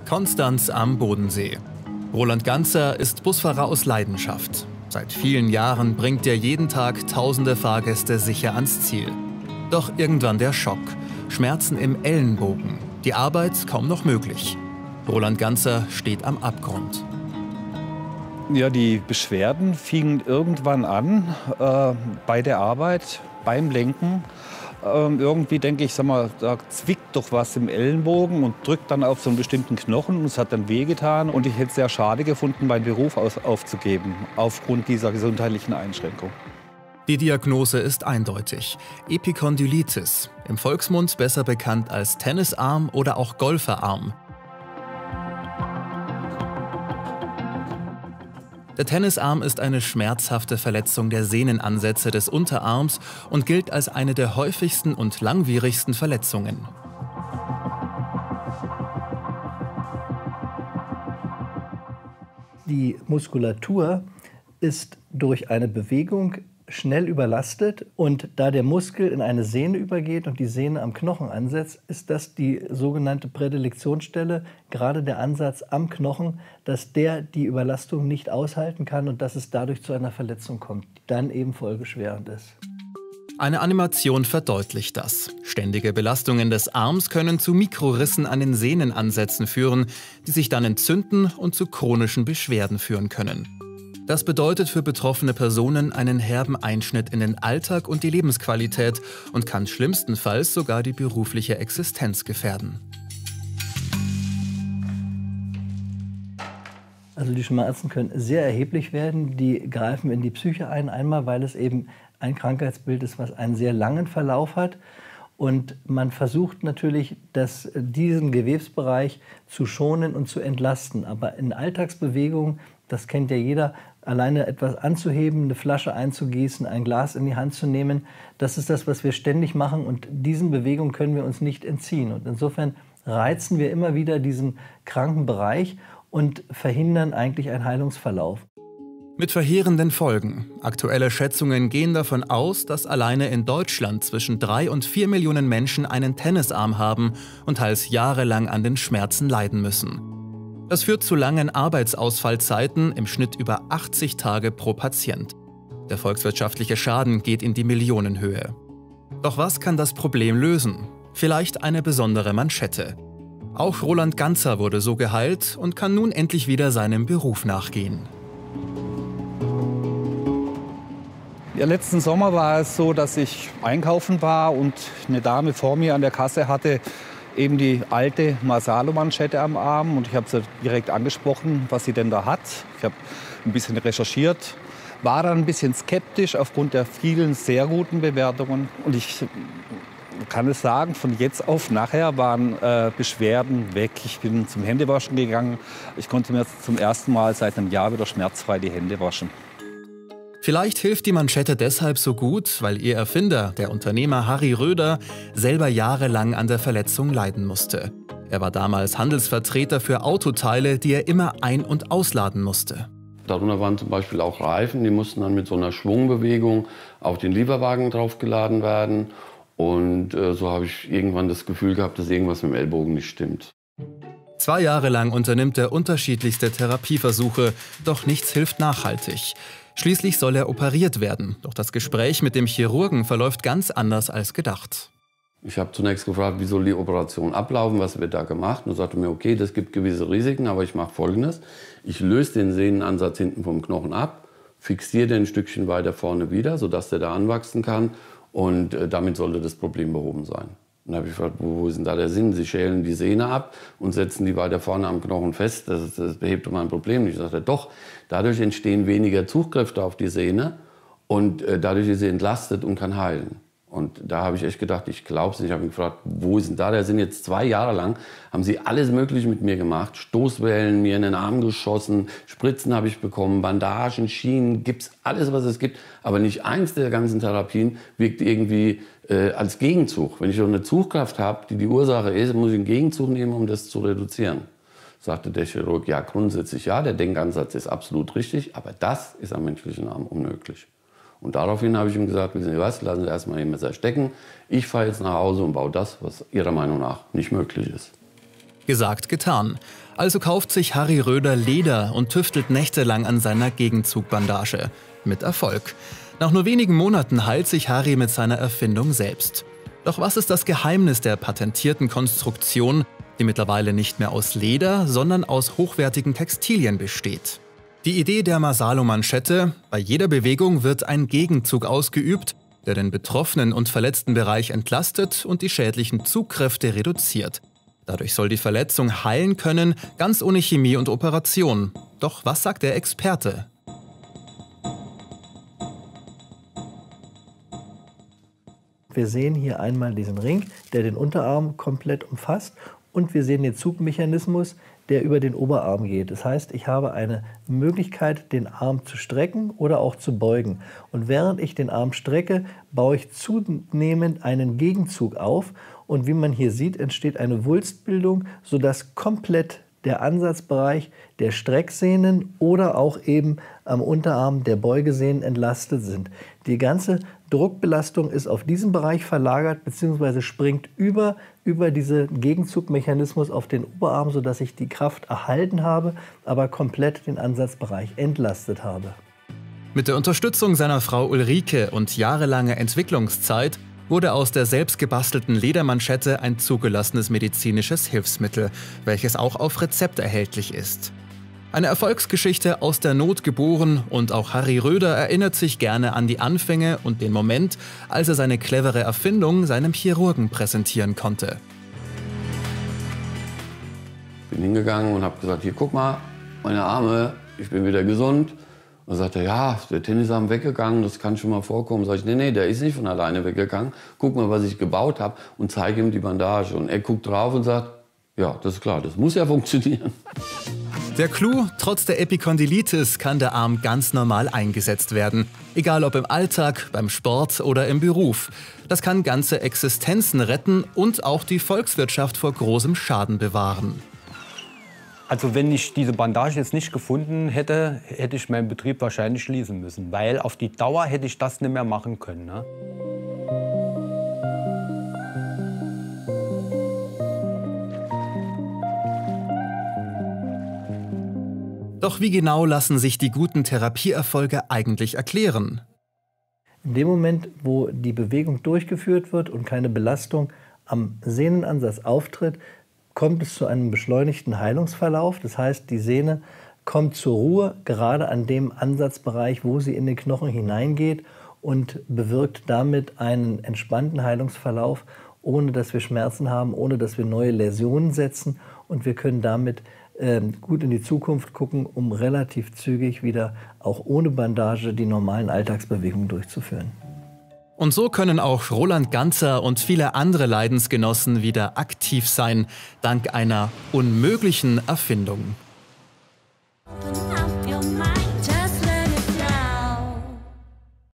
Konstanz am Bodensee. Roland Ganzer ist Busfahrer aus Leidenschaft. Seit vielen Jahren bringt er jeden Tag tausende Fahrgäste sicher ans Ziel. Doch irgendwann der Schock. Schmerzen im Ellenbogen. Die Arbeit kaum noch möglich. Roland Ganzer steht am Abgrund. Ja, die Beschwerden fingen irgendwann an bei der Arbeit, beim Lenken. Irgendwie denke ich, sag mal, da zwickt doch was im Ellenbogen und drückt dann auf so einen bestimmten Knochen und es hat dann wehgetan. Und ich hätte es sehr schade gefunden, meinen Beruf aufzugeben, aufgrund dieser gesundheitlichen Einschränkung. Die Diagnose ist eindeutig. Epikondylitis, im Volksmund besser bekannt als Tennisarm oder auch Golferarm. Der Tennisarm ist eine schmerzhafte Verletzung der Sehnenansätze des Unterarms und gilt als eine der häufigsten und langwierigsten Verletzungen. Die Muskulatur ist durch eine Bewegung schnell überlastet und da der Muskel in eine Sehne übergeht und die Sehne am Knochen ansetzt, ist das die sogenannte Prädilektionsstelle, gerade der Ansatz am Knochen, dass der die Überlastung nicht aushalten kann und dass es dadurch zu einer Verletzung kommt, die dann eben folgeschwerend ist. Eine Animation verdeutlicht das. Ständige Belastungen des Arms können zu Mikrorissen an den Sehnenansätzen führen, die sich dann entzünden und zu chronischen Beschwerden führen können. Das bedeutet für betroffene Personen einen herben Einschnitt in den Alltag und die Lebensqualität und kann schlimmstenfalls sogar die berufliche Existenz gefährden. Also die Schmerzen können sehr erheblich werden, die greifen in die Psyche ein, einmal weil es eben ein Krankheitsbild ist, was einen sehr langen Verlauf hat. Und man versucht natürlich, diesen Gewebsbereich zu schonen und zu entlasten. Aber in Alltagsbewegungen, das kennt ja jeder, alleine etwas anzuheben, eine Flasche einzugießen, ein Glas in die Hand zu nehmen, das ist das, was wir ständig machen. Und diesen Bewegungen können wir uns nicht entziehen. Und insofern reizen wir immer wieder diesen kranken Bereich und verhindern eigentlich einen Heilungsverlauf. Mit verheerenden Folgen. Aktuelle Schätzungen gehen davon aus, dass alleine in Deutschland zwischen 3 und 4 Millionen Menschen einen Tennisarm haben und teils jahrelang an den Schmerzen leiden müssen. Das führt zu langen Arbeitsausfallzeiten, im Schnitt über 80 Tage pro Patient. Der volkswirtschaftliche Schaden geht in die Millionenhöhe. Doch was kann das Problem lösen? Vielleicht eine besondere Manschette. Auch Roland Ganzer wurde so geheilt und kann nun endlich wieder seinem Beruf nachgehen. Ja, letzten Sommer war es so, dass ich einkaufen war und eine Dame vor mir an der Kasse hatte eben die alte Marsalo-Manschette am Arm. Und ich habe sie direkt angesprochen, was sie denn da hat. Ich habe ein bisschen recherchiert, war dann ein bisschen skeptisch aufgrund der vielen sehr guten Bewertungen. Und ich kann es sagen, von jetzt auf nachher waren Beschwerden weg. Ich bin zum Händewaschen gegangen. Ich konnte mir jetzt zum ersten Mal seit einem Jahr wieder schmerzfrei die Hände waschen. Vielleicht hilft die Manschette deshalb so gut, weil ihr Erfinder, der Unternehmer Harry Röder, selber jahrelang an der Verletzung leiden musste. Er war damals Handelsvertreter für Autoteile, die er immer ein- und ausladen musste. Darunter waren zum Beispiel auch Reifen, die mussten dann mit so einer Schwungbewegung auf den Lieferwagen draufgeladen werden. Und so habe ich irgendwann das Gefühl gehabt, dass irgendwas mit dem Ellbogen nicht stimmt. 2 Jahre lang unternimmt er unterschiedlichste Therapieversuche, doch nichts hilft nachhaltig. Schließlich soll er operiert werden, doch das Gespräch mit dem Chirurgen verläuft ganz anders als gedacht. Ich habe zunächst gefragt, wie soll die Operation ablaufen, was wird da gemacht? Und er sagte mir, okay, das gibt gewisse Risiken, aber ich mache Folgendes. Ich löse den Sehnenansatz hinten vom Knochen ab, fixiere den ein Stückchen weiter vorne wieder, sodass der da anwachsen kann und damit sollte das Problem behoben sein. Und dann habe ich gefragt, wo ist denn da der Sinn? Sie schälen die Sehne ab und setzen die weiter vorne am Knochen fest. Das behebt doch mein Problem nicht. Ich sagte, doch, dadurch entstehen weniger Zugkräfte auf die Sehne und dadurch ist sie entlastet und kann heilen. Und da habe ich echt gedacht, ich glaube es nicht. Ich habe mich gefragt, wo ist denn da der Sinn? Jetzt 2 Jahre lang haben sie alles Mögliche mit mir gemacht. Stoßwellen, mir in den Arm geschossen, Spritzen habe ich bekommen, Bandagen, Schienen, Gips, alles was es gibt. Aber nicht eins der ganzen Therapien wirkt irgendwie als Gegenzug. Wenn ich so eine Zugkraft habe, die die Ursache ist, muss ich einen Gegenzug nehmen, um das zu reduzieren. Sagte der Chirurg, ja grundsätzlich ja, der Denkansatz ist absolut richtig, aber das ist am menschlichen Arm unmöglich. Und daraufhin habe ich ihm gesagt, wissen Sie was, lassen Sie erstmal Ihr Messer stecken. Ich fahre jetzt nach Hause und baue das, was Ihrer Meinung nach nicht möglich ist. Gesagt, getan. Also kauft sich Harry Röder Leder und tüftelt nächtelang an seiner Gegenzugbandage. Mit Erfolg. Nach nur wenigen Monaten heilt sich Harry mit seiner Erfindung selbst. Doch was ist das Geheimnis der patentierten Konstruktion, die mittlerweile nicht mehr aus Leder, sondern aus hochwertigen Textilien besteht? Die Idee der Marsalo-Manschette: Bei jeder Bewegung wird ein Gegenzug ausgeübt, der den betroffenen und verletzten Bereich entlastet und die schädlichen Zugkräfte reduziert. Dadurch soll die Verletzung heilen können, ganz ohne Chemie und Operation. Doch was sagt der Experte? Wir sehen hier einmal diesen Ring, der den Unterarm komplett umfasst, und wir sehen den Zugmechanismus, der über den Oberarm geht. Das heißt, ich habe eine Möglichkeit, den Arm zu strecken oder auch zu beugen. Und während ich den Arm strecke, baue ich zunehmend einen Gegenzug auf. Und wie man hier sieht, entsteht eine Wulstbildung, sodass komplett der Ansatzbereich der Strecksehnen oder auch eben am Unterarm der Beugesehnen entlastet sind. Die ganze Druckbelastung ist auf diesen Bereich verlagert bzw. springt über diesen Gegenzugmechanismus auf den Oberarm, sodass ich die Kraft erhalten habe, aber komplett den Ansatzbereich entlastet habe. Mit der Unterstützung seiner Frau Ulrike und jahrelanger Entwicklungszeit wurde aus der selbst gebastelten Ledermanschette ein zugelassenes medizinisches Hilfsmittel, welches auch auf Rezept erhältlich ist. Eine Erfolgsgeschichte aus der Not geboren, und auch Harry Röder erinnert sich gerne an die Anfänge und den Moment, als er seine clevere Erfindung seinem Chirurgen präsentieren konnte. Bin hingegangen und habe gesagt, hier guck mal, meine Arme, ich bin wieder gesund. Und dann sagt er, ja, ist der Tennisarm weggegangen, das kann schon mal vorkommen. Sag ich, nee, der ist nicht von alleine weggegangen. Guck mal, was ich gebaut habe, und zeige ihm die Bandage. Und er guckt drauf und sagt, ja, das ist klar, das muss ja funktionieren. Der Clou: Trotz der Epikondylitis kann der Arm ganz normal eingesetzt werden. Egal ob im Alltag, beim Sport oder im Beruf. Das kann ganze Existenzen retten und auch die Volkswirtschaft vor großem Schaden bewahren. Also wenn ich diese Bandage jetzt nicht gefunden hätte, hätte ich meinen Betrieb wahrscheinlich schließen müssen. Weil auf die Dauer hätte ich das nicht mehr machen können. Ne? Doch wie genau lassen sich die guten Therapieerfolge eigentlich erklären? In dem Moment, wo die Bewegung durchgeführt wird und keine Belastung am Sehnenansatz auftritt, kommt es zu einem beschleunigten Heilungsverlauf. Das heißt, die Sehne kommt zur Ruhe, gerade an dem Ansatzbereich, wo sie in den Knochen hineingeht, und bewirkt damit einen entspannten Heilungsverlauf, ohne dass wir Schmerzen haben, ohne dass wir neue Läsionen setzen. Und wir können damit gut in die Zukunft gucken, um relativ zügig wieder auch ohne Bandage die normalen Alltagsbewegungen durchzuführen. Und so können auch Roland Ganzer und viele andere Leidensgenossen wieder aktiv sein, dank einer unmöglichen Erfindung.